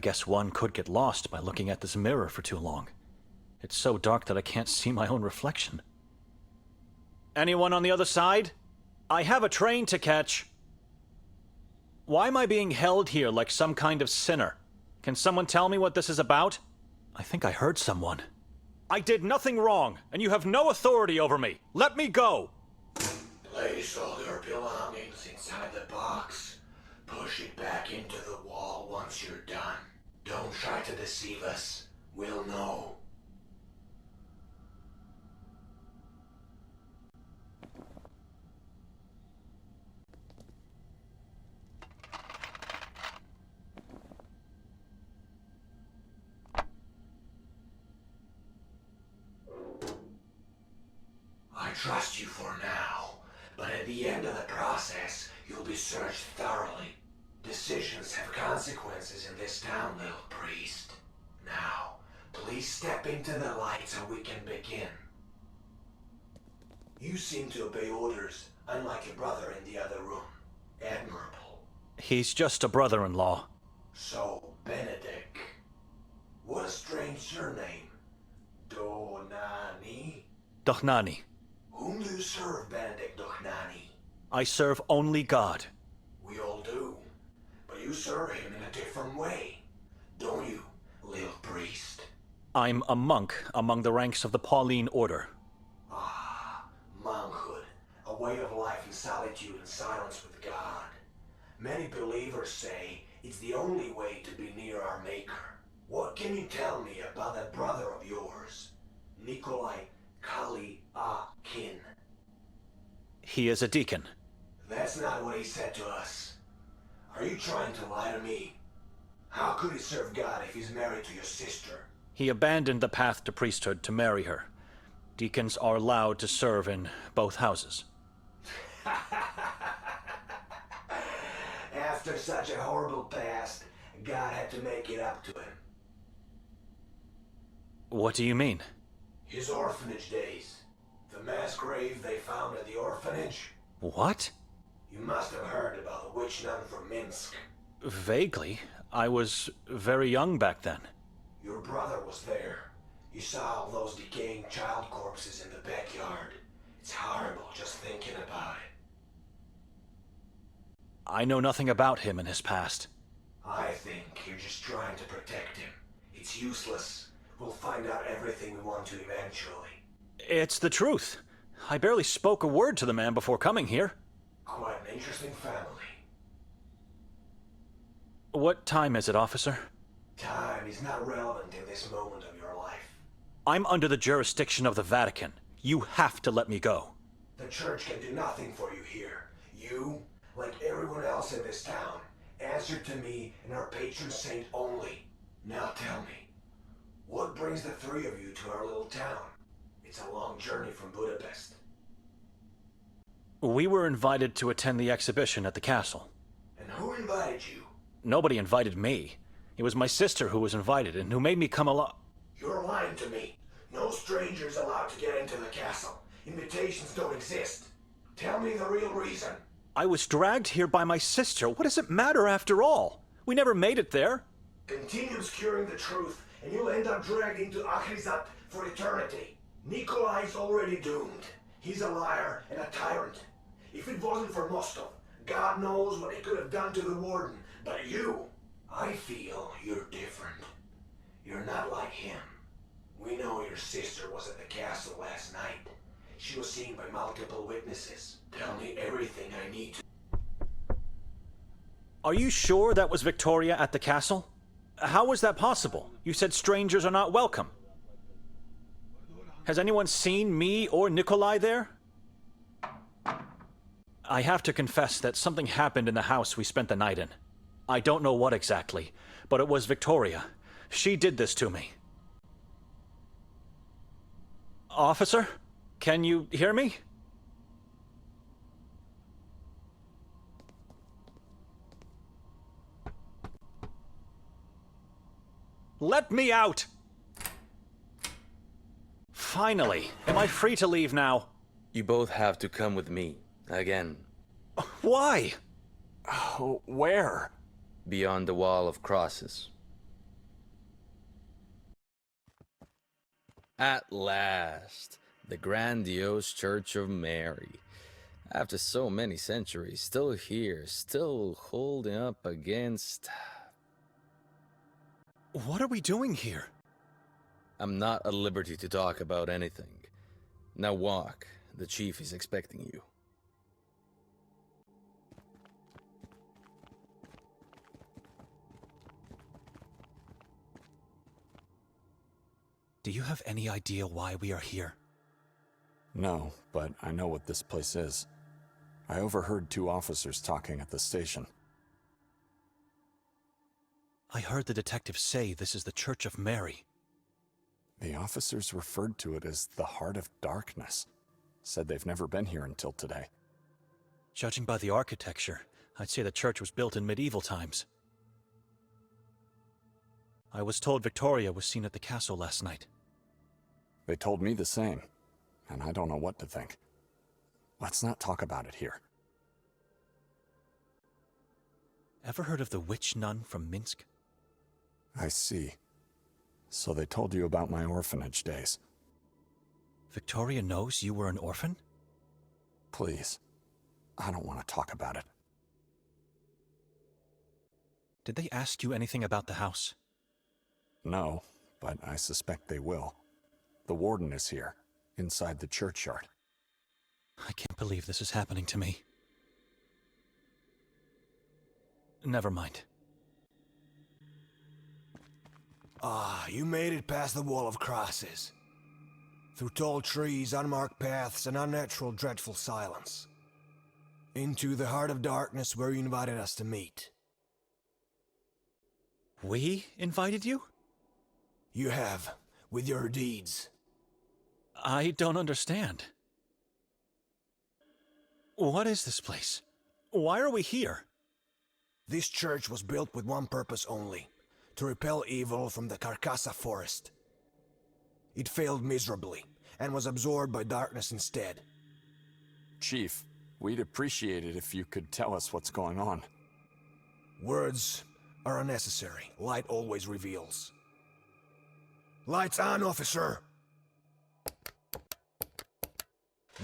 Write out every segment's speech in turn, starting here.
guess one could get lost by looking at this mirror for too long. It's so dark that I can't see my own reflection. Anyone on the other side? I have a train to catch. Why am I being held here like some kind of sinner? Can someone tell me what this is about? I think I heard someone. I did nothing wrong, and you have no authority over me. Let me go! Place all your belongings inside the box. Push it back into the wall once you're done. Don't try to deceive us. We'll know. I trust you for now, but at the end of the process, you'll be searched thoroughly. Decisions have consequences in this town, little priest. Now, please step into the light so we can begin. You seem to obey orders, unlike your brother in the other room. Admirable. He's just a brother-in-law. So, Benedict. What a strange surname. Donani? Dochnani. Whom do you serve, Benedict Dochnani? I serve only God. We all do. But you serve him in a different way. Don't you, little priest? I'm a monk among the ranks of the Pauline Order. Ah, monkhood. A way of life in solitude and silence with God. Many believers say it's the only way to be near our Maker. What can you tell me about that brother of yours? Nikolai Kali-A-Kin. He is a deacon. That's not what he said to us. Are you trying to lie to me? How could he serve God if he's married to your sister? He abandoned the path to priesthood to marry her. Deacons are allowed to serve in both houses. After such a horrible past, God had to make it up to him. What do you mean? His orphanage days. The mass grave they found at the orphanage. What? You must have heard about the witch nun from Minsk. Vaguely. I was very young back then. Your brother was there. You saw all those decaying child corpses in the backyard. It's horrible just thinking about it. I know nothing about him and his past. I think you're just trying to protect him. It's useless. We'll find out everything we want to eventually. It's the truth. I barely spoke a word to the man before coming here. Quite an interesting family. What time is it, officer? Time is not relevant in this moment of your life. I'm under the jurisdiction of the Vatican. You have to let me go. The church can do nothing for you here. You, like everyone else in this town, answer to me and our patron saint only. Now tell me, what brings the three of you to our little town? It's a long journey from Budapest. We were invited to attend the exhibition at the castle. And who invited you? Nobody invited me. It was my sister who was invited and who made me come along. You're lying to me. No strangers allowed to get into the castle. Invitations don't exist. Tell me the real reason. I was dragged here by my sister. What does it matter after all? We never made it there. Continue obscuring the truth, and you'll end up dragged into Akhrizat for eternity. Nikolai's already doomed. He's a liar and a tyrant. If it wasn't for Mostov, God knows what he could have done to the warden. But you, I feel you're different. You're not like him. We know your sister was at the castle last night. She was seen by multiple witnesses. Tell me everything I need to. Are you sure that was Victoria at the castle? How was that possible? You said strangers are not welcome. Has anyone seen me or Nikolai there? I have to confess that something happened in the house we spent the night in. I don't know what exactly, but it was Victoria. She did this to me. Officer, can you hear me? Let me out! Finally, am I free to leave now? You both have to come with me, again. Why? Where? Beyond the wall of crosses. At last, the grandiose Church of Mary. After so many centuries, still here, still holding up against... What are we doing here? I'm not at liberty to talk about anything. Now walk. The chief is expecting you. Do you have any idea why we are here? No, but I know what this place is. I overheard two officers talking at the station. I heard the detective say this is the Church of Mary. The officers referred to it as the Heart of Darkness. Said they've never been here until today. Judging by the architecture, I'd say the church was built in medieval times. I was told Victoria was seen at the castle last night. They told me the same, and I don't know what to think. Let's not talk about it here. Ever heard of the witch nun from Minsk? I see. So they told you about my orphanage days. Victoria knows you were an orphan? Please, I don't want to talk about it. Did they ask you anything about the house? No, but I suspect they will. The warden is here, inside the churchyard. I can't believe this is happening to me. Never mind. Ah, you made it past the wall of crosses. Through tall trees, unmarked paths, and unnatural, dreadful silence. Into the heart of darkness where you invited us to meet. We invited you? You have, with your deeds. I don't understand. What is this place? Why are we here? This church was built with one purpose only, to repel evil from the Carcassa forest. It failed miserably, and was absorbed by darkness instead. Chief, we'd appreciate it if you could tell us what's going on. Words are unnecessary. Light always reveals. Lights on, officer!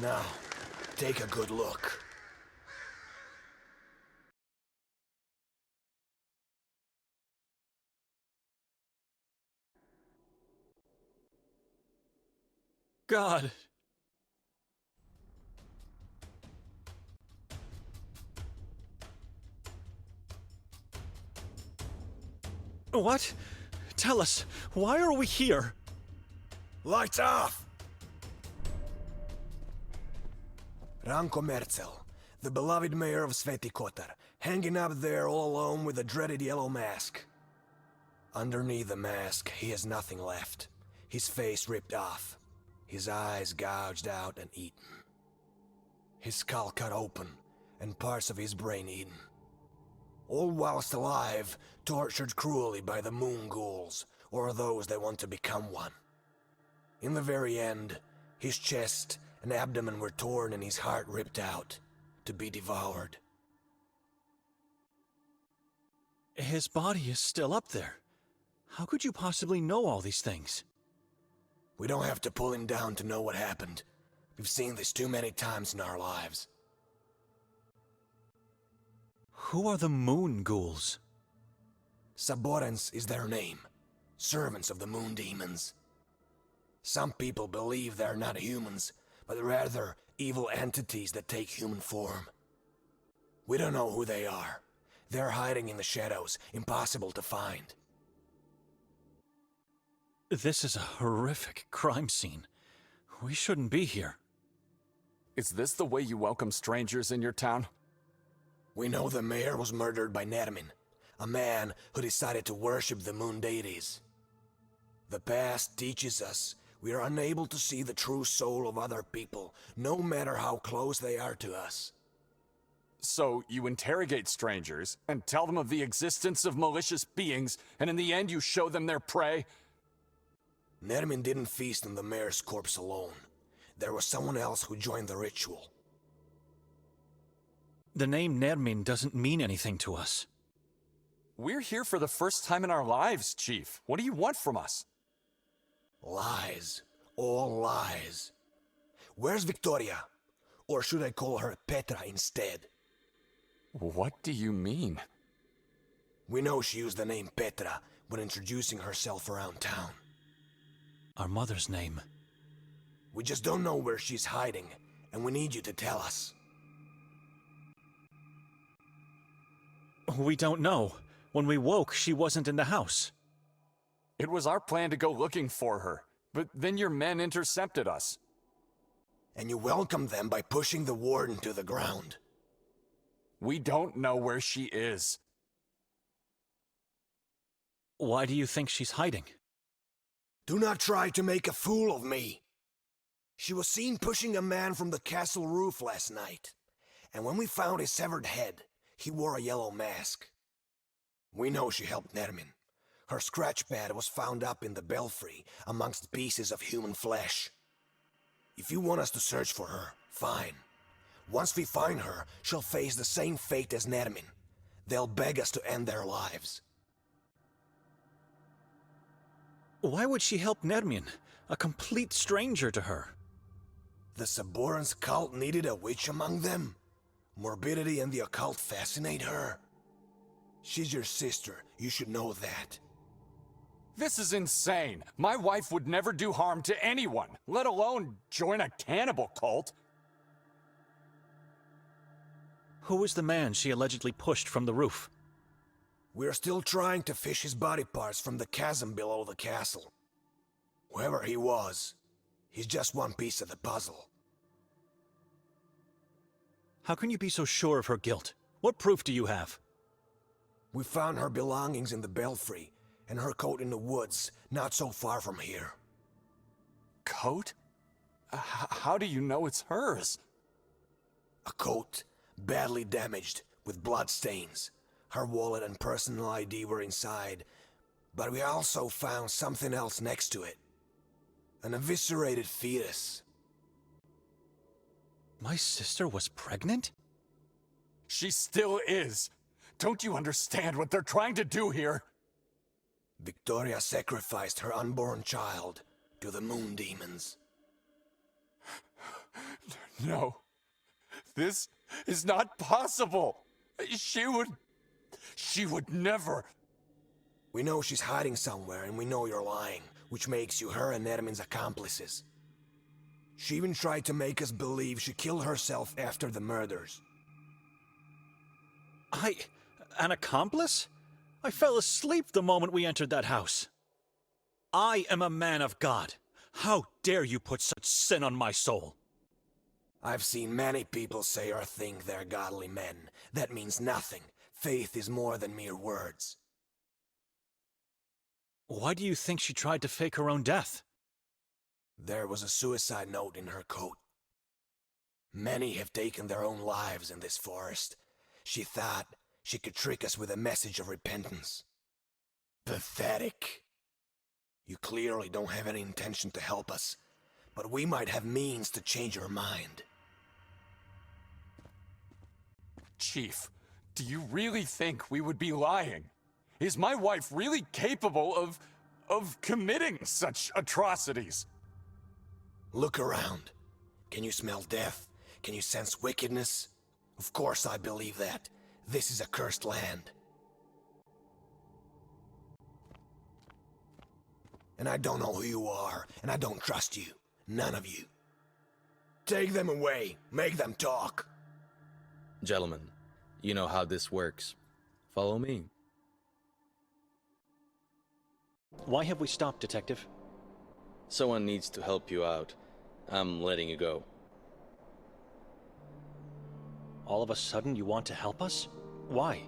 Now, take a good look. God! What? Tell us, why are we here? Lights off! Ranko Merzel, the beloved mayor of Saint Kotar, hanging up there all alone with a dreaded yellow mask. Underneath the mask, he has nothing left. His face ripped off, his eyes gouged out and eaten. His skull cut open, and parts of his brain eaten. All whilst alive, tortured cruelly by the moon ghouls, or those that want to become one. In the very end, his chest and abdomen were torn and his heart ripped out, to be devoured. His body is still up there. How could you possibly know all these things? We don't have to pull him down to know what happened. We've seen this too many times in our lives. Who are the moon ghouls? Saborans is their name. Servants of the moon demons. Some people believe they're not humans, but rather evil entities that take human form. We don't know who they are. They're hiding in the shadows, impossible to find. This is a horrific crime scene. We shouldn't be here. Is this the way you welcome strangers in your town? We know the mayor was murdered by Nermin, a man who decided to worship the moon deities. The past teaches us we are unable to see the true soul of other people, no matter how close they are to us. So you interrogate strangers and tell them of the existence of malicious beings, and in the end you show them their prey? Nermin didn't feast on the mayor's corpse alone. There was someone else who joined the ritual. The name Nermin doesn't mean anything to us. We're here for the first time in our lives, Chief. What do you want from us? Lies. All lies. Where's Victoria? Or should I call her Petra instead? What do you mean? We know she used the name Petra when introducing herself around town. Our mother's name. We just don't know where she's hiding, and we need you to tell us. We don't know. When we woke, she wasn't in the house. It was our plan to go looking for her, but then your men intercepted us. And you welcomed them by pushing the warden to the ground. We don't know where she is. Why do you think she's hiding? Do not try to make a fool of me. She was seen pushing a man from the castle roof last night, and when we found his severed head, he wore a yellow mask. We know she helped Nermin. Her scratch pad was found up in the belfry amongst pieces of human flesh. If you want us to search for her, fine. Once we find her, she'll face the same fate as Nermin. They'll beg us to end their lives. Why would she help Nermin, a complete stranger to her? The Saborans cult needed a witch among them. Morbidity and the occult fascinate her. She's your sister, you should know that. This is insane. My wife would never do harm to anyone, let alone join a cannibal cult. Who was the man she allegedly pushed from the roof? We're still trying to fish his body parts from the chasm below the castle. Whoever he was, he's just one piece of the puzzle. How can you be so sure of her guilt? What proof do you have? We found her belongings in the belfry, and her coat in the woods, not so far from here. Coat? How do you know it's hers? A coat, badly damaged, with blood stains. Her wallet and personal ID were inside, but we also found something else next to it. An eviscerated fetus. My sister was pregnant? She still is. Don't you understand what they're trying to do here? Victoria sacrificed her unborn child to the moon demons. No. This is not possible. She would never. We know she's hiding somewhere, and we know you're lying, which makes you her and Nermin's accomplices. She even tried to make us believe she killed herself after the murders. An accomplice? I fell asleep the moment we entered that house. I am a man of God. How dare you put such sin on my soul? I've seen many people say or think they're godly men. That means nothing. Faith is more than mere words. Why do you think she tried to fake her own death? There was a suicide note in her coat. Many have taken their own lives in this forest. She thought she could trick us with a message of repentance. Pathetic. You clearly don't have any intention to help us, but we might have means to change your mind. Chief, do you really think we would be lying? Is my wife really capable of committing such atrocities? Look around. Can you smell death? Can you sense wickedness? Of course I believe that. This is a cursed land. And I don't know who you are, and I don't trust you. None of you. Take them away. Make them talk. Gentlemen, you know how this works. Follow me. Why have we stopped, Detective? Someone needs to help you out. I'm letting you go. All of a sudden you want to help us? Why?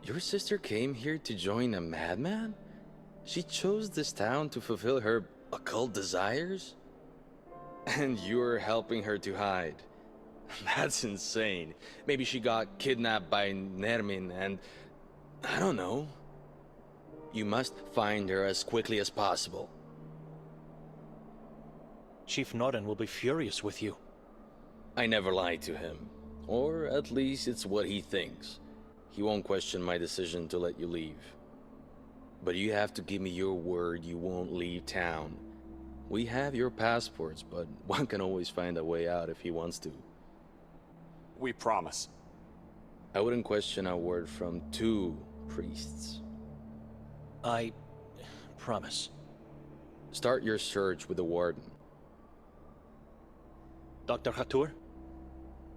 Your sister came here to join a madman? She chose this town to fulfill her occult desires? And you're helping her to hide. That's insane. Maybe she got kidnapped by Nermin and... I don't know. You must find her as quickly as possible. Chief Noren will be furious with you. I never lied to him. Or at least it's what he thinks. He won't question my decision to let you leave. But you have to give me your word you won't leave town. We have your passports, but one can always find a way out if he wants to. We promise. I wouldn't question a word from two priests. I promise. Start your search with the warden. Dr. Kotar?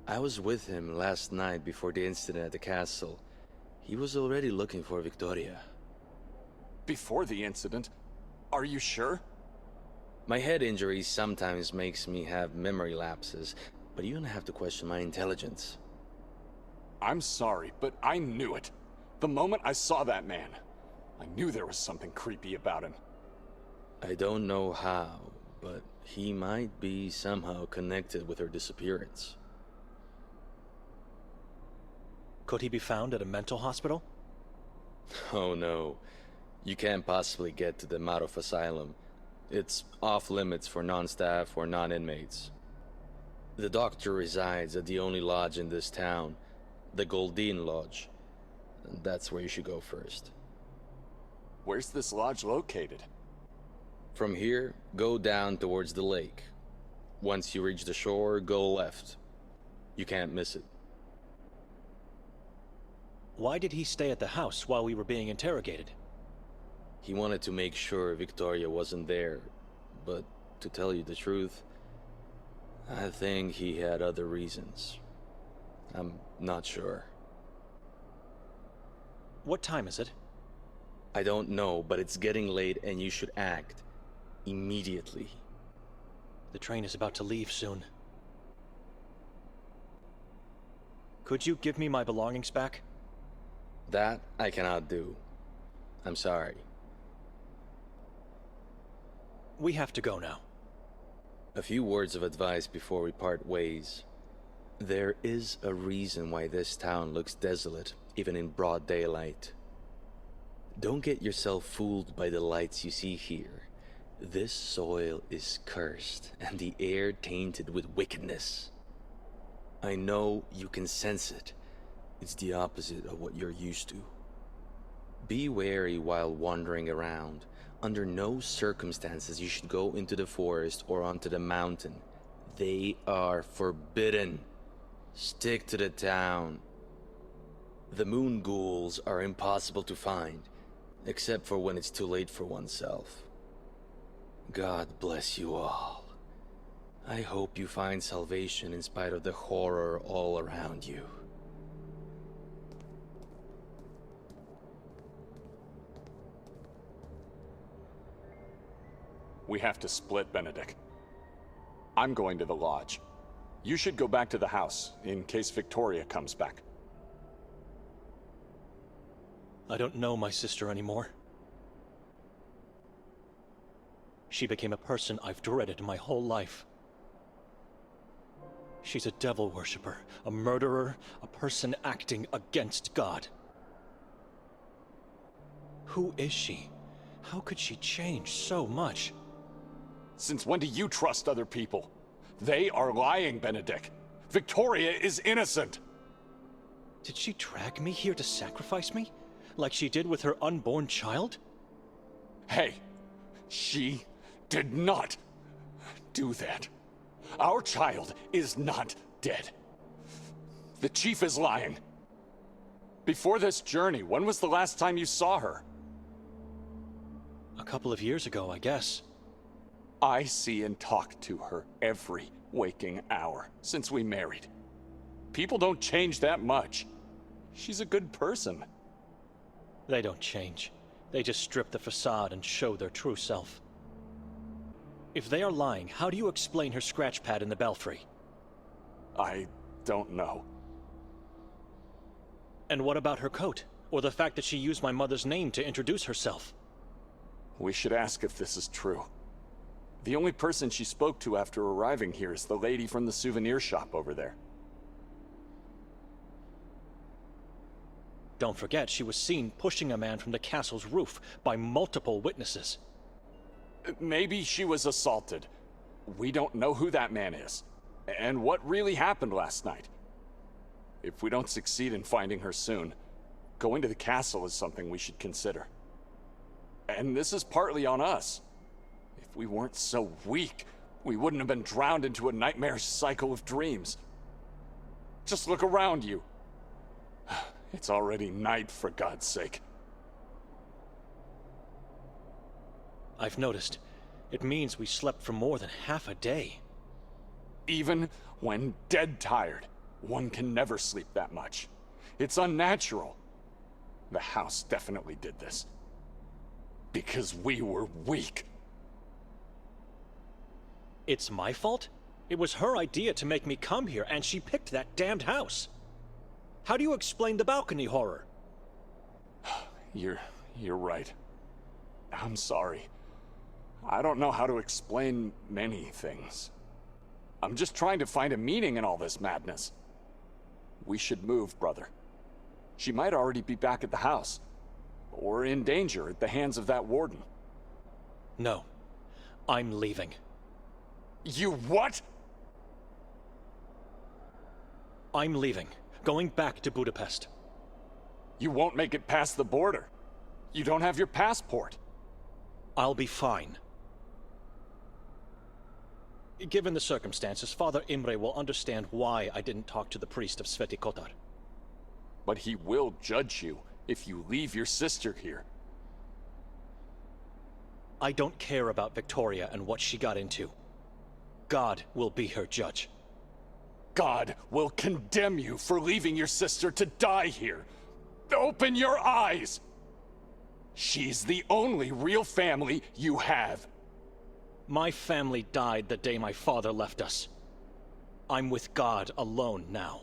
I was with him last night before the incident at the castle. He was already looking for Victoria. Before the incident? Are you sure? My head injury sometimes makes me have memory lapses, but you don't have to question my intelligence. I'm sorry, but I knew it. The moment I saw that man, I knew there was something creepy about him. I don't know how, but he might be somehow connected with her disappearance. Could he be found at a mental hospital? Oh no, you can't possibly get to the Marov Asylum. It's off limits for non-staff or non-inmates. The doctor resides at the only lodge in this town, the Goldine Lodge. That's where you should go first. Where's this lodge located? From here, go down towards the lake. Once you reach the shore, go left. You can't miss it. Why did he stay at the house while we were being interrogated? He wanted to make sure Victoria wasn't there, but to tell you the truth, I think he had other reasons. I'm not sure. What time is it? I don't know, but it's getting late and you should act immediately. The train is about to leave soon. Could you give me my belongings back? That I cannot do. I'm sorry. We have to go now. A few words of advice before we part ways. There is a reason why this town looks desolate, even in broad daylight. Don't get yourself fooled by the lights you see here. This soil is cursed, and the air tainted with wickedness. I know you can sense it. It's the opposite of what you're used to. Be wary while wandering around. Under no circumstances you should go into the forest or onto the mountain. They are forbidden. Stick to the town. The moon ghouls are impossible to find, except for when it's too late for oneself. God bless you all. I hope you find salvation in spite of the horror all around you. We have to split, Benedict. I'm going to the lodge. You should go back to the house, in case Victoria comes back. I don't know my sister anymore. She became a person I've dreaded my whole life. She's a devil worshipper, a murderer, a person acting against God. Who is she? How could she change so much? Since when do you trust other people? They are lying, Benedict. Victoria is innocent. Did she drag me here to sacrifice me? Like she did with her unborn child? Hey, she did not do that. Our child is not dead. The chief is lying. Before this journey, when was the last time you saw her? A couple of years ago, I guess. I see and talk to her every waking hour since we married. People don't change that much. She's a good person. They don't change. They just strip the facade and show their true self. If they are lying, how do you explain her scratch pad in the belfry? I don't know. And what about her coat? Or the fact that she used my mother's name to introduce herself? We should ask if this is true. The only person she spoke to after arriving here is the lady from the souvenir shop over there. Don't forget, she was seen pushing a man from the castle's roof by multiple witnesses. Maybe she was assaulted. We don't know who that man is, and what really happened last night. If we don't succeed in finding her soon, going to the castle is something we should consider. And this is partly on us. If If we weren't so weak, we wouldn't have been drowned into a nightmarish cycle of dreams. Just look around you. It's already night, for God's sake. I've noticed. It means we slept for more than half a day. Even when dead tired, one can never sleep that much. It's unnatural. The house definitely did this. Because we were weak. It's my fault? It was her idea to make me come here, and she picked that damned house. How do you explain the balcony horror? You're right. I'm sorry. I don't know how to explain many things. I'm just trying to find a meaning in all this madness. We should move, brother. She might already be back at the house, or in danger at the hands of that warden. No. I'm leaving. You what? I'm leaving. Going back to Budapest. You won't make it past the border. You don't have your passport. I'll be fine. Given the circumstances, Father Imre will understand why I didn't talk to the priest of Saint Kotar. But he will judge you if you leave your sister here. I don't care about Victoria and what she got into. God will be her judge. God will condemn you for leaving your sister to die here. Open your eyes! She's the only real family you have. My family died the day my father left us. I'm with God alone now.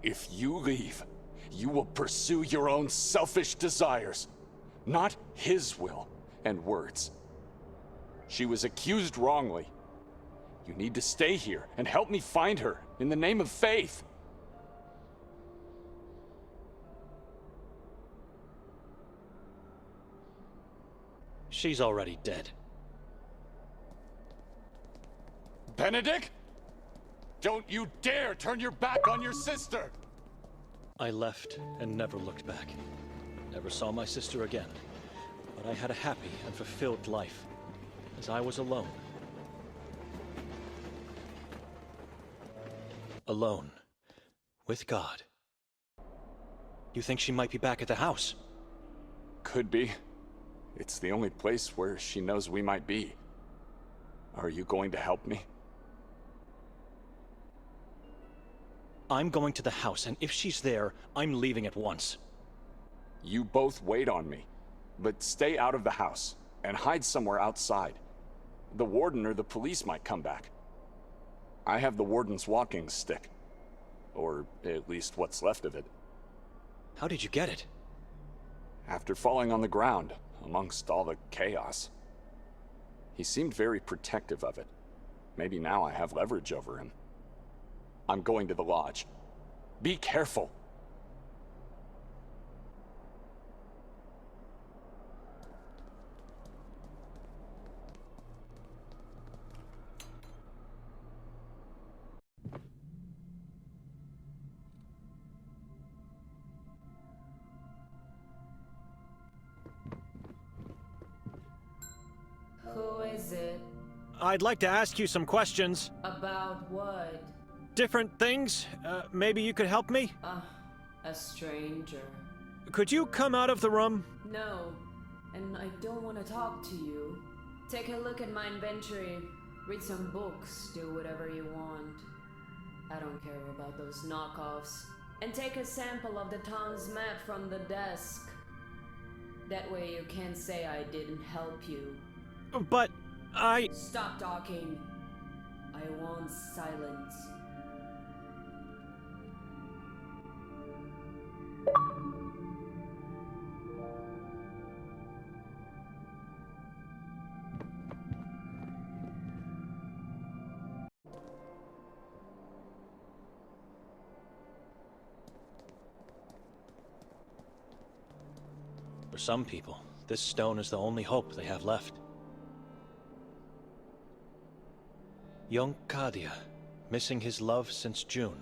If you leave, you will pursue your own selfish desires, not his will and words. She was accused wrongly. You need to stay here and help me find her in the name of faith. She's already dead. Benedict? Don't you dare turn your back on your sister! I left and never looked back. Never saw my sister again. But I had a happy and fulfilled life, as I was alone. Alone. With God. You think she might be back at the house? Could be. It's the only place where she knows we might be. Are you going to help me? I'm going to the house, and if she's there, I'm leaving at once. You both wait on me, but stay out of the house and hide somewhere outside. The warden or the police might come back. I have the warden's walking stick, or at least what's left of it. How did you get it? After falling on the ground, amongst all the chaos. He seemed very protective of it. Maybe now I have leverage over him. I'm going to the lodge. Be careful. Who is it? I'd like to ask you some questions. About what? Different things. Maybe you could help me? A stranger. Could you come out of the room? No, and I don't want to talk to you. Take a look at my inventory, read some books, do whatever you want. I don't care about those knockoffs. And take a sample of the town's map from the desk. That way you can't say I didn't help you. But I... Stop talking. I want silence. For some people, this stone is the only hope they have left. Young Kadia, missing his love since June.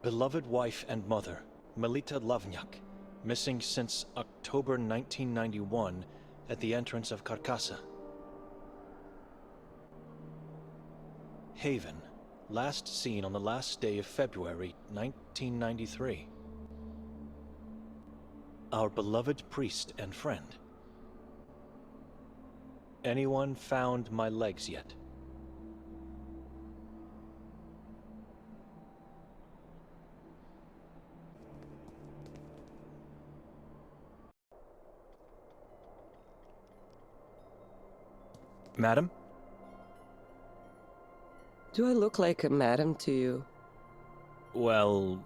Beloved wife and mother, Melita Lavnyak, Missing since October 1991 at the entrance of Carcassa. Haven. Last seen on the last day of February 1993. Our beloved priest and friend. Anyone found my legs yet? Madam? Do I look like a madam to you? Well...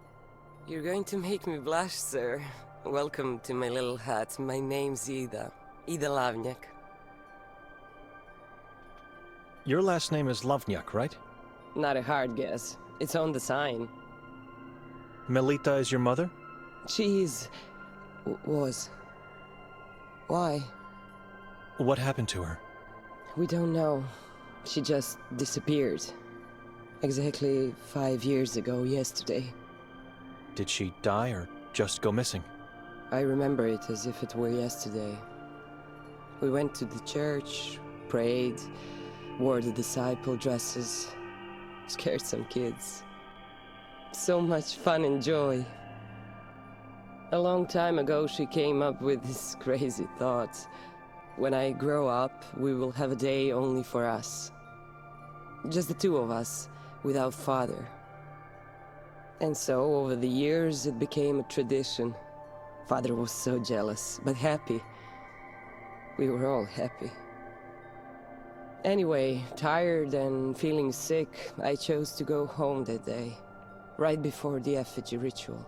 You're going to make me blush, sir. Welcome to my little hut. My name's Ida. Ida Lavnyak. Your last name is Lavnyak, right? Not a hard guess. It's on the sign. Melita is your mother? She is... was. Why? What happened to her? We don't know. She just disappeared. Exactly 5 years ago yesterday. Did she die or just go missing? I remember it as if it were yesterday. We went to the church, prayed, wore the disciple dresses, scared some kids. So much fun and joy. A long time ago she came up with this crazy thought. When I grow up, we will have a day only for us. Just the two of us, without father. And so, over the years, it became a tradition. Father was so jealous, but happy. We were all happy. Anyway, tired and feeling sick, I chose to go home that day, right before the effigy ritual.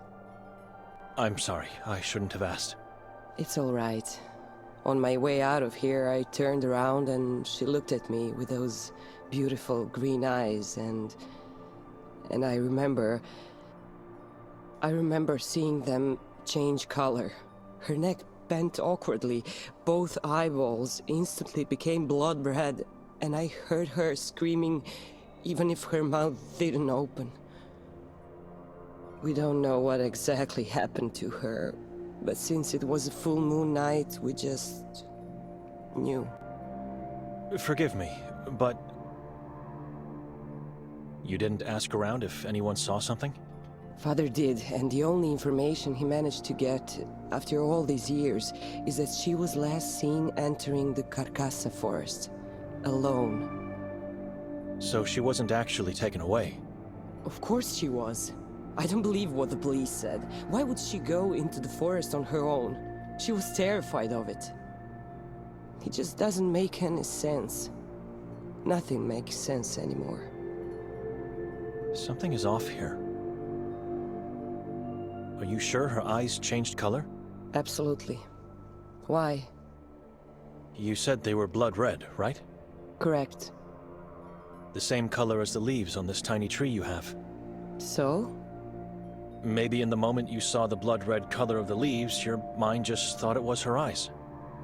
I'm sorry, I shouldn't have asked. It's all right. On my way out of here, I turned around and she looked at me with those beautiful green eyes, and I remember seeing them change color. Her neck bent awkwardly, both eyeballs instantly became blood red, and I heard her screaming even if her mouth didn't open. We don't know what exactly happened to her, but since it was a full moon night, we just knew. Forgive me, but... You didn't ask around if anyone saw something? Father did, and the only information he managed to get, after all these years, is that she was last seen entering the Carcassa forest, alone. So she wasn't actually taken away? Of course she was. I don't believe what the police said. Why would she go into the forest on her own? She was terrified of it. It just doesn't make any sense. Nothing makes sense anymore. Something is off here. Are you sure her eyes changed color? Absolutely. Why? You said they were blood red, right? Correct. The same color as the leaves on this tiny tree you have. So? Maybe in the moment you saw the blood red color of the leaves, your mind just thought it was her eyes.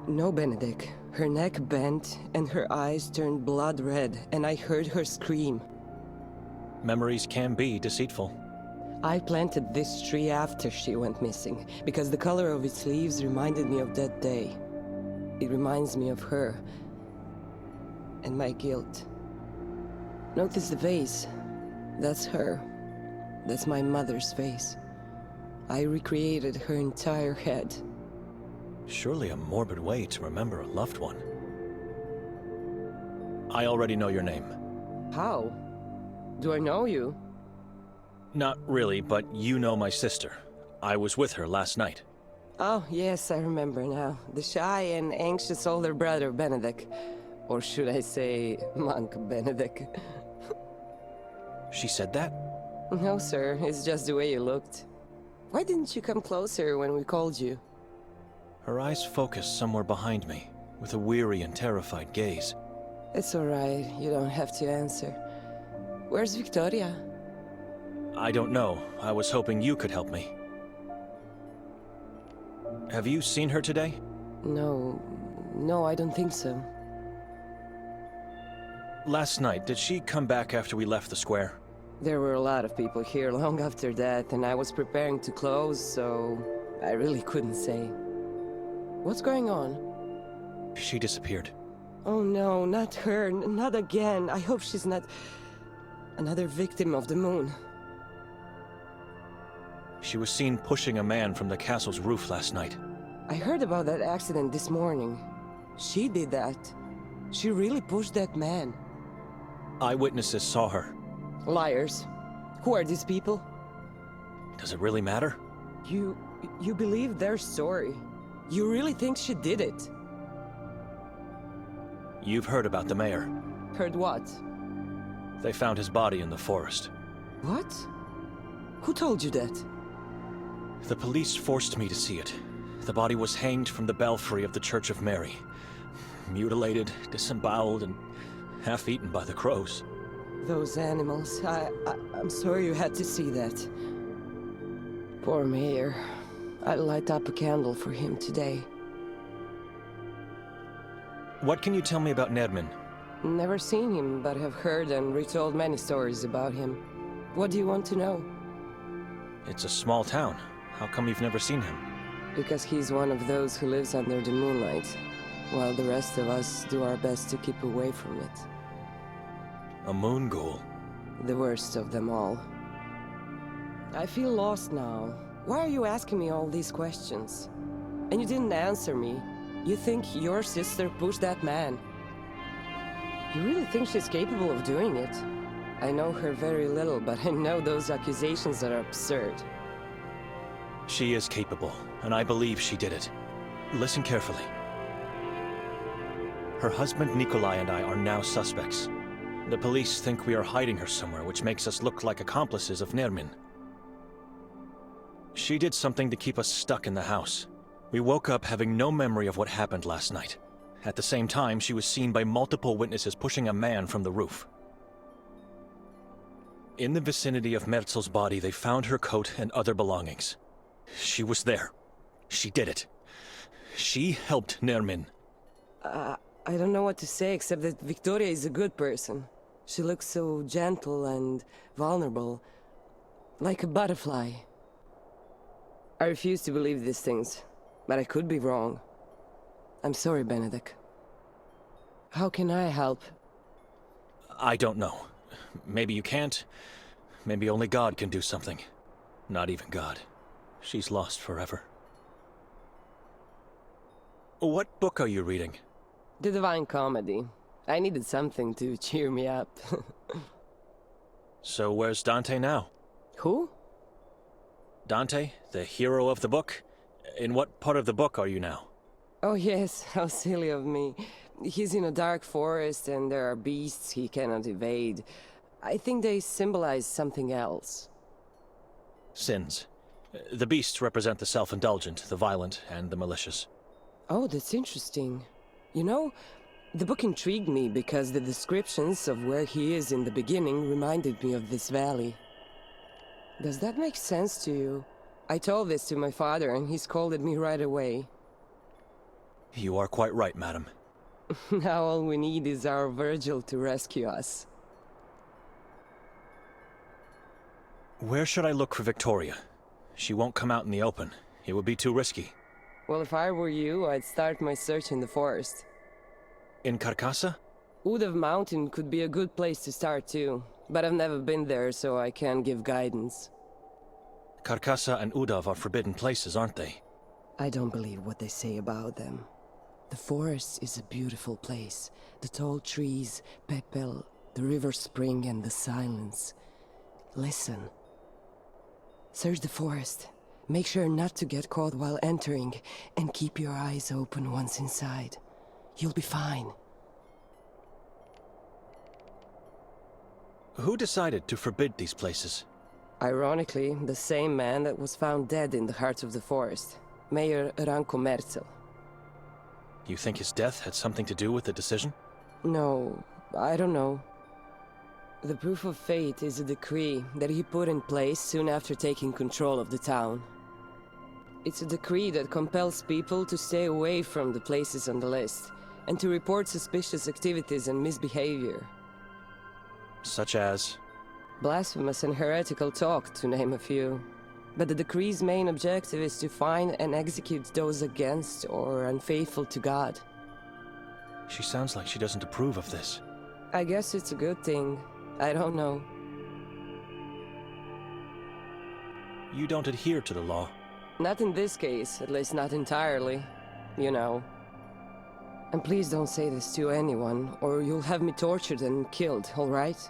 No, Benedict. Her neck bent and her eyes turned blood red, and I heard her scream. Memories can be deceitful. I planted this tree after she went missing, because the color of its leaves reminded me of that day. It reminds me of her. And my guilt. Notice the vase. That's her. That's my mother's face. I recreated her entire head. Surely a morbid way to remember a loved one. I already know your name. How? Do I know you? Not really, but you know my sister. I was with her last night. Oh, yes, I remember now. The shy and anxious older brother, Benedict. Or should I say, monk Benedict. She said that? No, sir. It's just the way you looked. Why didn't you come closer when we called you? Her eyes focused somewhere behind me, with a weary and terrified gaze. It's all right. You don't have to answer. Where's Victoria? I don't know. I was hoping you could help me. Have you seen her today? No, I don't think so. Last night, did she come back after we left the square? There were a lot of people here long after that, and I was preparing to close, so I really couldn't say. What's going on? She disappeared. Oh no, not her, not again. I hope she's not another victim of the moon. She was seen pushing a man from the castle's roof last night. I heard about that accident this morning. She did that. She really pushed that man. Eyewitnesses saw her. Liars. Who are these people? Does it really matter? You believe their story? You really think she did it? You've heard about the mayor. Heard what? They found his body in the forest. What? Who told you that? The police forced me to see it. The body was hanged from the belfry of the Church of Mary. Mutilated, disemboweled, and half-eaten by the crows. Those animals. I'm sorry you had to see that. Poor mayor. I'll light up a candle for him today. What can you tell me about Nedman? Never seen him, but have heard and retold many stories about him. What do you want to know? It's a small town. How come you've never seen him? Because he's one of those who lives under the moonlight, while the rest of us do our best to keep away from it. A moon ghoul. The worst of them all. I feel lost now. Why are you asking me all these questions? And you didn't answer me. You think your sister pushed that man? You really think she's capable of doing it? I know her very little, but I know those accusations are absurd. She is capable, and I believe she did it. Listen carefully. Her husband Nikolai and I are now suspects. The police think we are hiding her somewhere, which makes us look like accomplices of Nermin. She did something to keep us stuck in the house. We woke up having no memory of what happened last night. At the same time, she was seen by multiple witnesses pushing a man from the roof. In the vicinity of Merzel's body, they found her coat and other belongings. She was there. She did it. She helped Nermin. I don't know what to say except that Victoria is a good person. She looks so gentle and vulnerable, like a butterfly. I refuse to believe these things, but I could be wrong. I'm sorry, Benedict. How can I help? I don't know. Maybe you can't. Maybe only God can do something. Not even God. She's lost forever. What book are you reading? The Divine Comedy. I needed something to cheer me up. So where's Dante now? Who? Dante, the hero of the book? In what part of the book are you now? Oh yes, how silly of me. He's in a dark forest and there are beasts he cannot evade. I think they symbolize something else. Sins. The beasts represent the self-indulgent, the violent, and the malicious. Oh, that's interesting. You know, the book intrigued me because the descriptions of where he is in the beginning reminded me of this valley. Does that make sense to you? I told this to my father and he scolded me right away. You are quite right, madam. Now all we need is our Virgil to rescue us. Where should I look for Victoria? She won't come out in the open. It would be too risky. Well, if I were you, I'd start my search in the forest. In Carcassa? Udav Mountain could be a good place to start too, but I've never been there, so I can't give guidance. Carcassa and Udav are forbidden places, aren't they? I don't believe what they say about them. The forest is a beautiful place. The tall trees, Pepel, the river spring and the silence. Listen. Search the forest. Make sure not to get caught while entering, and keep your eyes open once inside. You'll be fine. Who decided to forbid these places? Ironically, the same man that was found dead in the heart of the forest. Mayor Ranko Merzel. You think his death had something to do with the decision? No, I don't know. The proof of fate is a decree that he put in place soon after taking control of the town. It's a decree that compels people to stay away from the places on the list, and to report suspicious activities and misbehavior. Such as? Blasphemous and heretical talk, to name a few. But the decree's main objective is to find and execute those against or unfaithful to God. She sounds like she doesn't approve of this. I guess it's a good thing. I don't know. You don't adhere to the law. Not in this case, at least not entirely. You know. And please don't say this to anyone, or you'll have me tortured and killed, alright?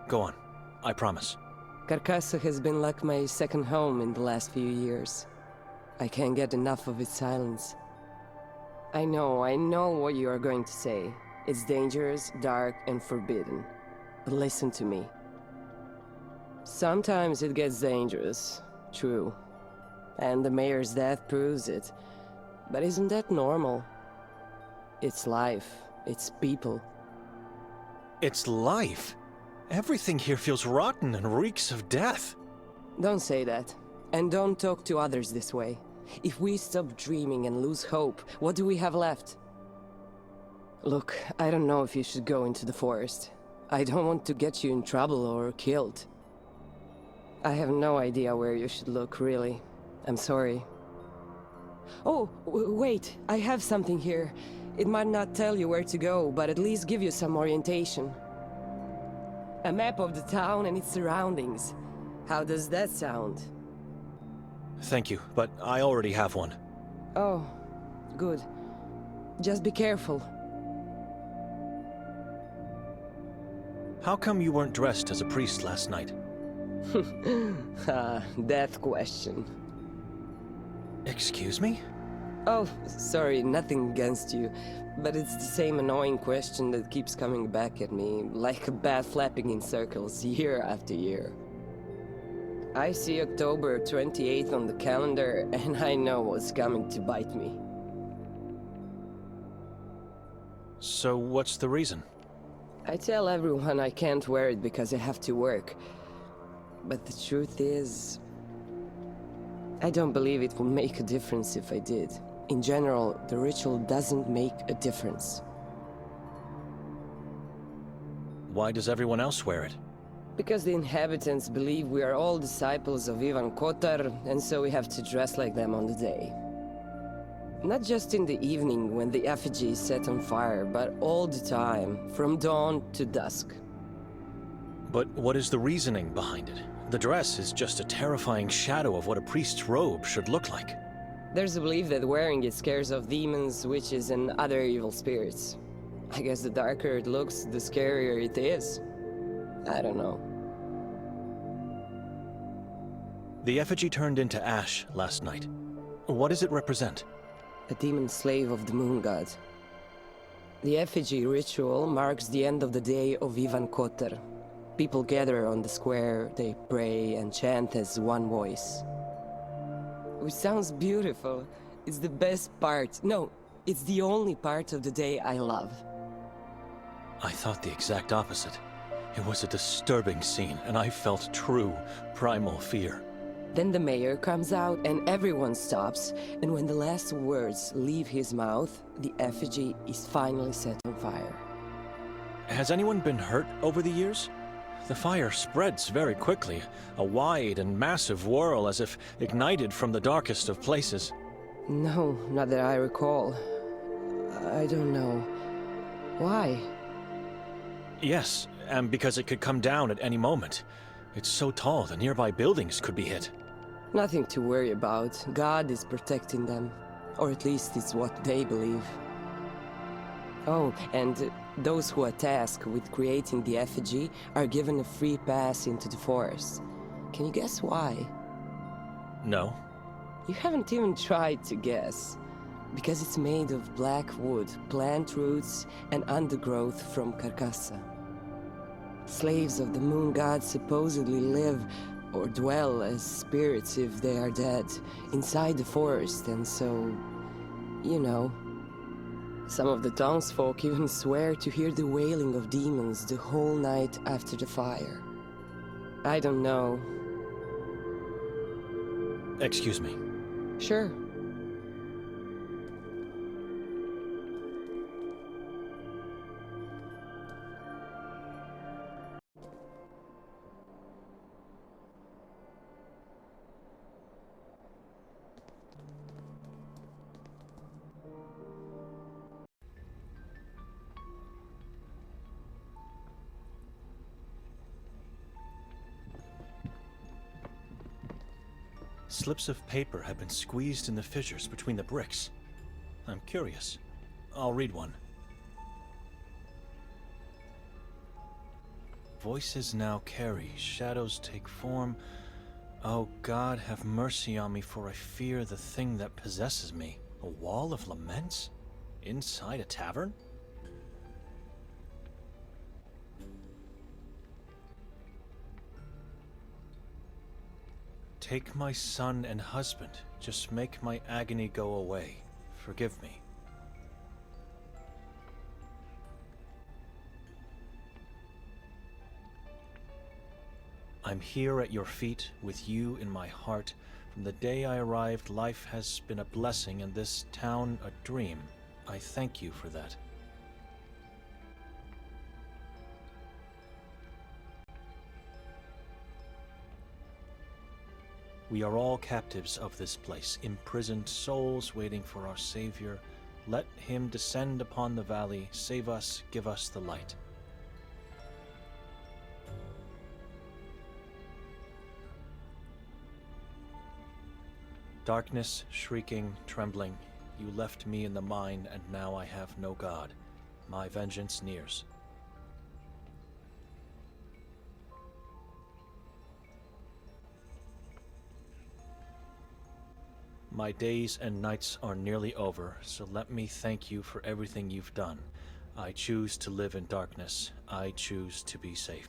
Go on. I promise. Carcassa has been like my second home in the last few years. I can't get enough of its silence. I know what you are going to say. It's dangerous, dark, and forbidden. But listen to me. Sometimes it gets dangerous, true. And the mayor's death proves it. But isn't that normal? It's life. It's people. It's life. Everything here feels rotten and reeks of death. Don't say that. And don't talk to others this way. If we stop dreaming and lose hope, what do we have left? Look, I don't know if you should go into the forest. I don't want to get you in trouble or killed. I have no idea where you should look, really. I'm sorry. Oh, wait, I have something here. It might not tell you where to go, but at least give you some orientation. A map of the town and its surroundings. How does that sound? Thank you, but I already have one. Oh, good. Just be careful. How come you weren't dressed as a priest last night? That question. Excuse me? Oh, sorry, nothing against you. But it's the same annoying question that keeps coming back at me, like a bat flapping in circles year after year. I see October 28th on the calendar, and I know what's coming to bite me. So what's the reason? I tell everyone I can't wear it because I have to work. But the truth is, I don't believe it will make a difference if I did. In general, the ritual doesn't make a difference. Why does everyone else wear it? Because the inhabitants believe we are all disciples of Ivan Kotar, and so we have to dress like them on the day. Not just in the evening when the effigy is set on fire, but all the time, from dawn to dusk. But what is the reasoning behind it? The dress is just a terrifying shadow of what a priest's robe should look like. There's a belief that wearing it scares off demons, witches, and other evil spirits. I guess the darker it looks, the scarier it is. I don't know. The effigy turned into ash last night. What does it represent? A demon slave of the moon god. The effigy ritual marks the end of the day of Ivan Kotar. People gather on the square, they pray and chant as one voice. Which sounds beautiful. It's the best part. No, it's the only part of the day I love. I thought the exact opposite. It was a disturbing scene, and I felt true, primal fear. Then the mayor comes out and everyone stops, and when the last words leave his mouth, the effigy is finally set on fire. Has anyone been hurt over the years? The fire spreads very quickly, a wide and massive whirl as if ignited from the darkest of places. No, not that I recall. I don't know. Why? Yes, and because it could come down at any moment. It's so tall the nearby buildings could be hit. Nothing to worry about. God is protecting them. Or at least it's what they believe. Oh, and those who are tasked with creating the effigy are given a free pass into the forest. Can you guess why? No. You haven't even tried to guess. Because it's made of black wood, plant roots, and undergrowth from Carcassa. Slaves of the moon god supposedly live or dwell as spirits if they are dead, inside the forest, and so, you know. Some of the townsfolk even swear to hear the wailing of demons the whole night after the fire. I don't know. Excuse me. Sure. Slips of paper have been squeezed in the fissures between the bricks. I'm curious. I'll read one. Voices now carry, shadows take form. Oh God, have mercy on me, for I fear the thing that possesses me. A wall of laments? Inside a tavern? Take my son and husband, just make my agony go away. Forgive me. I'm here at your feet, with you in my heart. From the day I arrived, life has been a blessing and this town a dream. I thank you for that. We are all captives of this place, imprisoned souls waiting for our Savior. Let him descend upon the valley, save us, give us the light. Darkness, shrieking, trembling, you left me in the mine, and now I have no God. My vengeance nears. My days and nights are nearly over, so let me thank you for everything you've done. I choose to live in darkness. I choose to be safe.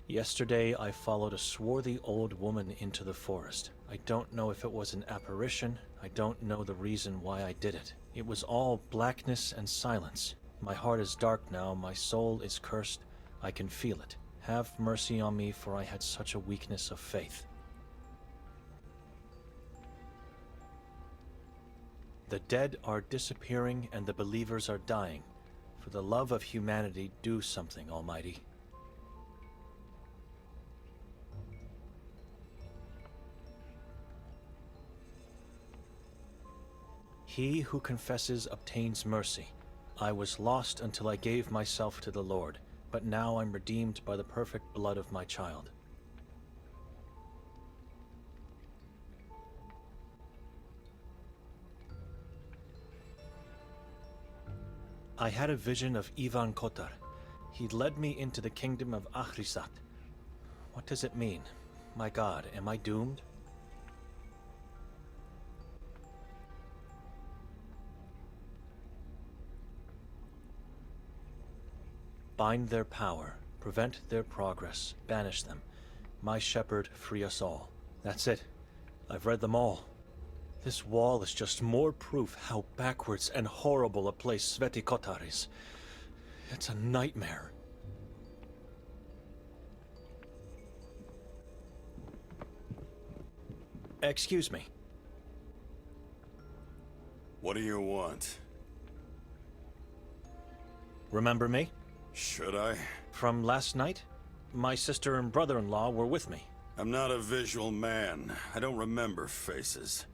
Yesterday, I followed a swarthy old woman into the forest. I don't know if it was an apparition. I don't know the reason why I did it. It was all blackness and silence. My heart is dark now, my soul is cursed. I can feel it. Have mercy on me, for I had such a weakness of faith. The dead are disappearing and the believers are dying. For the love of humanity, do something, Almighty. He who confesses obtains mercy. I was lost until I gave myself to the Lord, but now I'm redeemed by the perfect blood of my child. I had a vision of Ivan Kotar. He led me into the kingdom of Ahrizat. What does it mean? My God, am I doomed? Bind their power, prevent their progress, banish them. My shepherd, free us all. That's it. I've read them all. This wall is just more proof how backwards and horrible a place Sveti Kotar is. It's a nightmare. Excuse me. What do you want? Remember me? Should I? From last night? My sister and brother-in-law were with me. I'm not a visual man. I don't remember faces.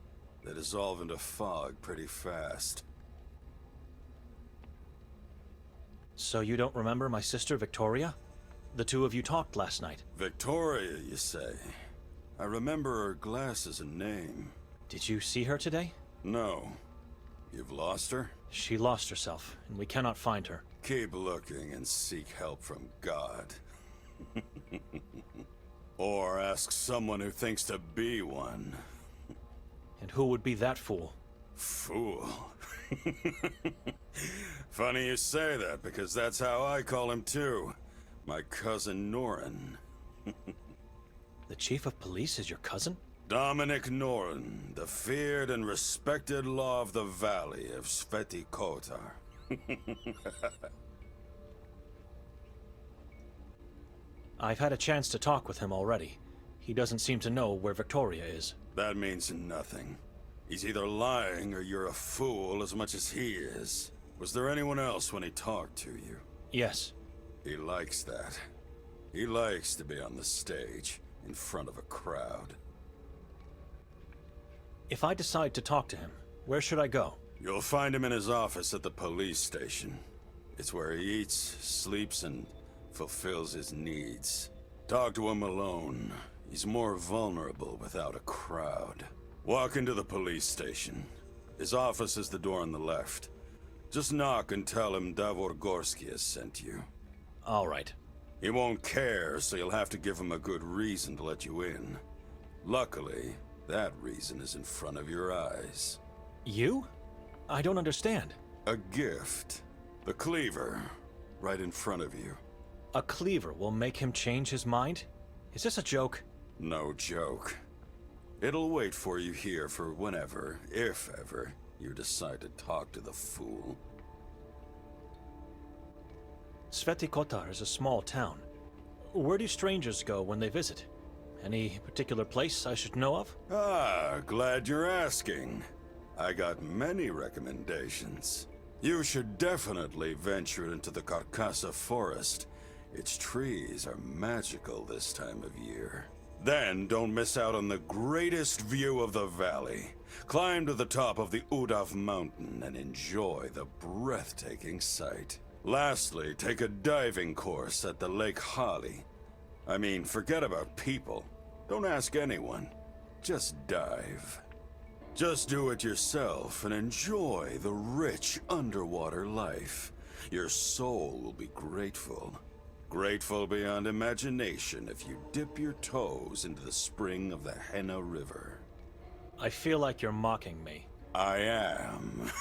They dissolve into fog pretty fast. So you don't remember my sister Victoria? The two of you talked last night. Victoria, you say? I remember her glasses and name. Did you see her today? No. You've lost her? She lost herself, and we cannot find her. Keep looking and seek help from God. Or ask someone who thinks to be one. And who would be that fool? Fool. Funny you say that, because that's how I call him too. My cousin Norin. The chief of police is your cousin? Dominic Norin, the feared and respected law of the valley of Sveti Kotar. I've had a chance to talk with him already. He doesn't seem to know where Victoria is. That means nothing. He's either lying or you're a fool as much as he is. Was there anyone else when he talked to you? Yes. He likes that. He likes to be on the stage, in front of a crowd. If I decide to talk to him, where should I go? You'll find him in his office at the police station. It's where he eats, sleeps, and fulfills his needs. Talk to him alone. He's more vulnerable without a crowd. Walk into the police station. His office is the door on the left. Just knock and tell him Davor Gorski has sent you. All right. He won't care, so you'll have to give him a good reason to let you in. Luckily, that reason is in front of your eyes. You? I don't understand. A gift. The cleaver. Right in front of you. A cleaver will make him change his mind? Is this a joke? No joke. It'll wait for you here for whenever, if ever, you decide to talk to the fool. Saint Kotar is a small town. Where do strangers go when they visit? Any particular place I should know of? Ah, glad you're asking. I got many recommendations. You should definitely venture into the Carcassa forest. Its trees are magical this time of year. Then don't miss out on the greatest view of the valley. Climb to the top of the Udav mountain and enjoy the breathtaking sight. Lastly, take a diving course at the Lake Hali. I mean, forget about people. Don't ask anyone. Just dive. Just do it yourself and enjoy the rich underwater life. Your soul will be grateful. Grateful beyond imagination if you dip your toes into the spring of the Henna River. I feel like you're mocking me. I am.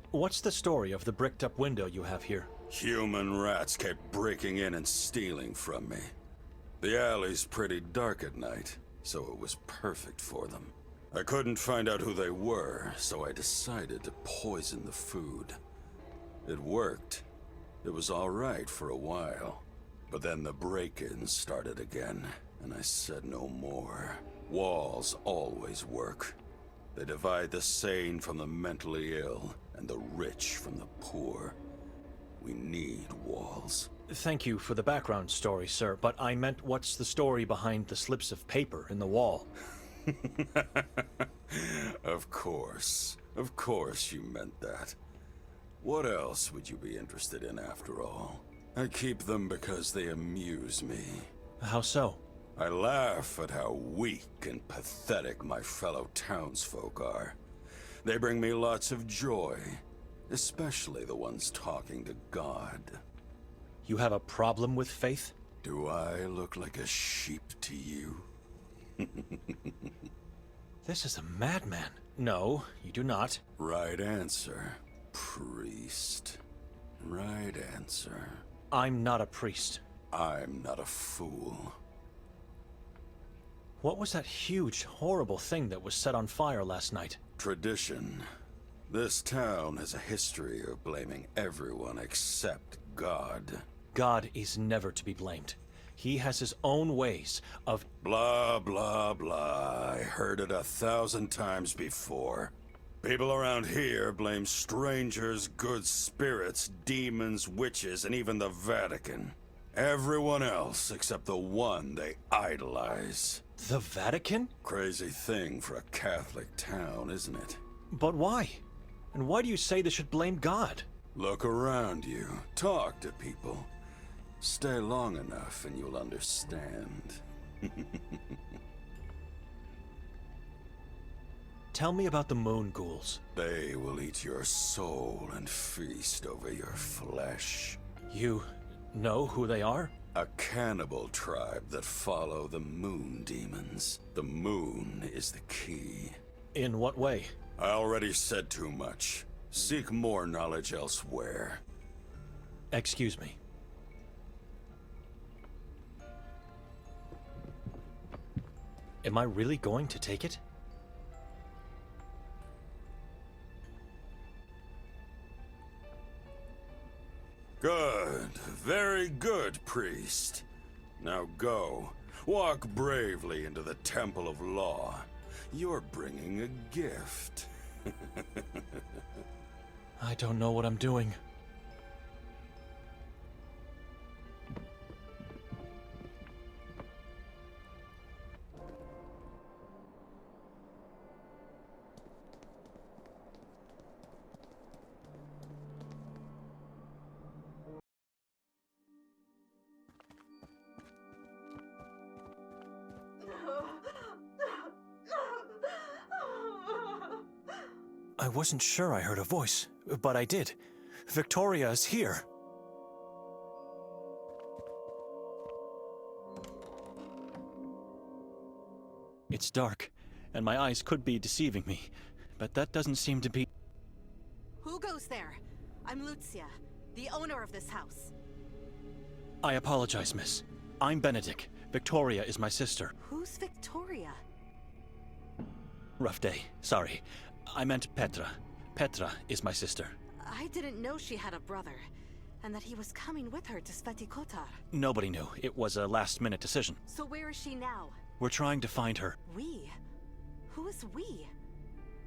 What's the story of the bricked-up window you have here? Human rats kept breaking in and stealing from me. The alley's pretty dark at night, so it was perfect for them. I couldn't find out who they were, so I decided to poison the food. It worked. It was all right for a while. But then the break-ins started again, and I said no more. Walls always work. They divide the sane from the mentally ill, and the rich from the poor. We need walls. Thank you for the background story, sir, but I meant what's the story behind the slips of paper in the wall? Of course you meant that. What else would you be interested in after all? I keep them because they amuse me. How so? I laugh at how weak and pathetic my fellow townsfolk are. They bring me lots of joy, especially the ones talking to God. You have a problem with faith? Do I look like a sheep to you? This is a madman. No, you do not. Right answer, priest. Right answer. I'm not a priest. I'm not a fool. What was that huge, horrible thing that was set on fire last night? Tradition. This town has a history of blaming everyone except God. God is never to be blamed. He has his own ways of... Blah, blah, blah. I heard it 1,000 times before. People around here blame strangers, good spirits, demons, witches, and even the Vatican. Everyone else except the one they idolize. The Vatican? Crazy thing for a Catholic town, isn't it? But why? And why do you say they should blame God? Look around you. Talk to people. Stay long enough and you'll understand. Tell me about the moon ghouls. They will eat your soul and feast over your flesh. You know who they are? A cannibal tribe that follow the moon demons. The moon is the key. In what way? I already said too much. Seek more knowledge elsewhere. Excuse me. Am I really going to take it? Good. Very good, priest. Now go. Walk bravely into the Temple of Law. You're bringing a gift. I don't know what I'm doing. I wasn't sure I heard a voice, but I did. Victoria is here. It's dark, and my eyes could be deceiving me, but that doesn't seem to be... Who goes there? I'm Lucia, the owner of this house. I apologize, miss. I'm Benedict. Victoria is my sister. Who's Victoria? Rough day. Sorry. I meant Petra. Petra is my sister. I didn't know she had a brother, and that he was coming with her to Saint Kotar. Nobody knew. It was a last-minute decision. So where is she now? We're trying to find her. We? Who is we?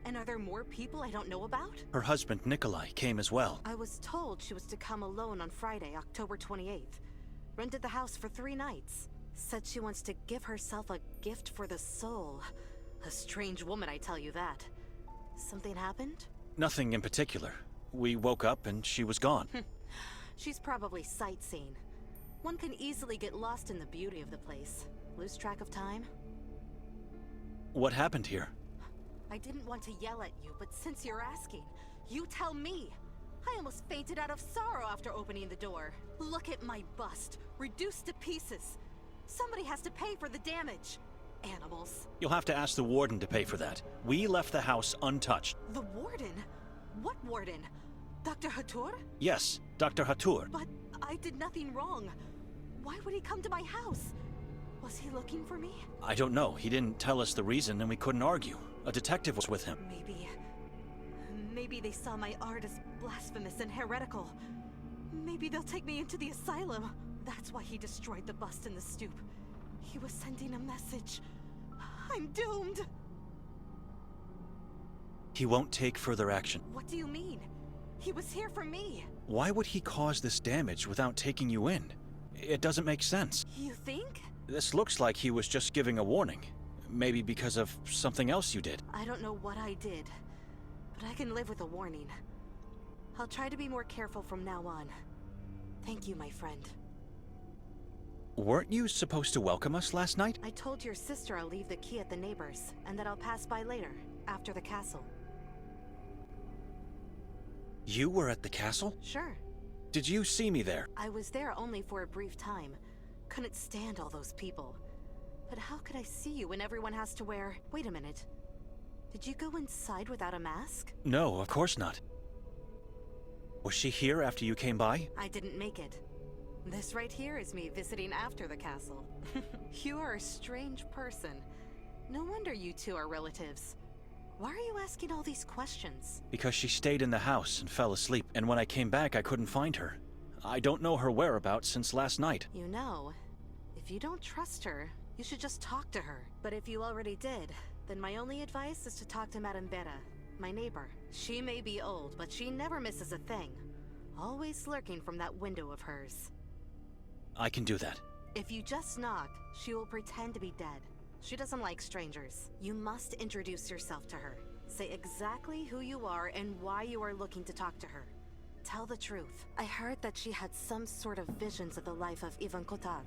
And are there more people I don't know about? Her husband, Nikolai, came as well. I was told she was to come alone on Friday, October 28th. Rented the house for 3 nights. Said she wants to give herself a gift for the soul. A strange woman, I tell you that. Something happened? Nothing in particular. We woke up and she was gone. She's probably sightseeing. One can easily get lost in the beauty of the place. Lose track of time. What happened here? I didn't want to yell at you, but since you're asking, you tell me. I almost fainted out of sorrow after opening the door. Look at my bust, reduced to pieces. Somebody has to pay for the damage. Animals. You'll have to ask the warden to pay for that. We left the house untouched. The warden? What warden? Dr. Hatur? Yes, Dr. Hatur. But I did nothing wrong. Why would he come to my house? Was he looking for me? I don't know. He didn't tell us the reason and we couldn't argue. A detective was with him. Maybe they saw my art as blasphemous and heretical. Maybe they'll take me into the asylum. That's why he destroyed the bust in the stoop. He was sending a message. I'm doomed. He won't take further action. What do you mean? He was here for me. Why would he cause this damage without taking you in? It doesn't make sense. You think? This looks like he was just giving a warning. Maybe because of something else you did. I don't know what I did, but I can live with a warning. I'll try to be more careful from now on. Thank you, my friend. Weren't you supposed to welcome us last night? I told your sister I'll leave the key at the neighbors, and that I'll pass by later, after the castle. You were at the castle? Sure. Did you see me there? I was there only for a brief time. Couldn't stand all those people. But how could I see you when everyone has to wear... Wait a minute. Did you go inside without a mask? No, of course not. Was she here after you came by? I didn't make it. This right here is me visiting after the castle. You are a strange person. No wonder you two are relatives. Why are you asking all these questions? Because she stayed in the house and fell asleep, and when I came back I couldn't find her. I don't know her whereabouts since last night. You know, if you don't trust her, you should just talk to her. But if you already did, then my only advice is to talk to Madame Bera, my neighbor. She may be old, but she never misses a thing. Always lurking from that window of hers. I can do that. If you just knock, she will pretend to be dead. She doesn't like strangers. You must introduce yourself to her. Say exactly who you are and why you are looking to talk to her. Tell the truth. I heard that she had some sort of visions of the life of Saint Kotar,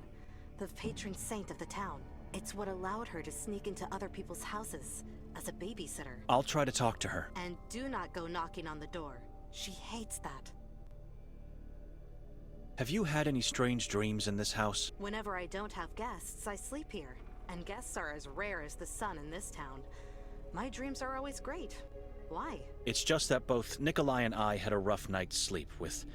the patron saint of the town. It's what allowed her to sneak into other people's houses as a babysitter. I'll try to talk to her. And do not go knocking on the door. She hates that. Have you had any strange dreams in this house? Whenever I don't have guests, I sleep here. And guests are as rare as the sun in this town. My dreams are always great. Why? It's just that both Nikolai and I had a rough night's sleep with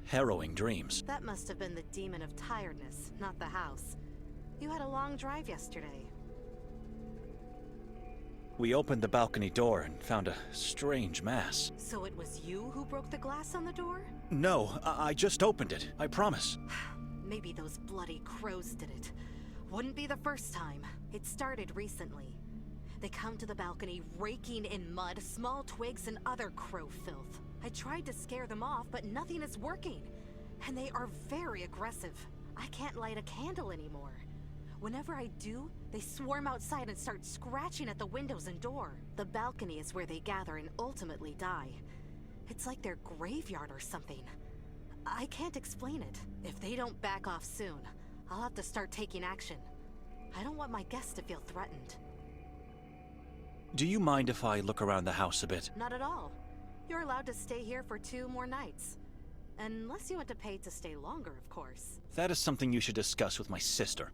harrowing dreams. That must have been the demon of tiredness, not the house. You had a long drive yesterday. We opened the balcony door and found a strange mass. So it was you who broke the glass on the door? No, I just opened it. I promise. Maybe those bloody crows did it. Wouldn't be the first time. It started recently. They come to the balcony raking in mud, small twigs, and other crow filth. I tried to scare them off, but nothing is working. And they are very aggressive. I can't light a candle anymore. Whenever I do, they swarm outside and start scratching at the windows and door. The balcony is where they gather and ultimately die. It's like their graveyard or something. I can't explain it. If they don't back off soon, I'll have to start taking action. I don't want my guests to feel threatened. Do you mind if I look around the house a bit? Not at all. You're allowed to stay here for 2 more nights. Unless you want to pay to stay longer, of course. That is something you should discuss with my sister.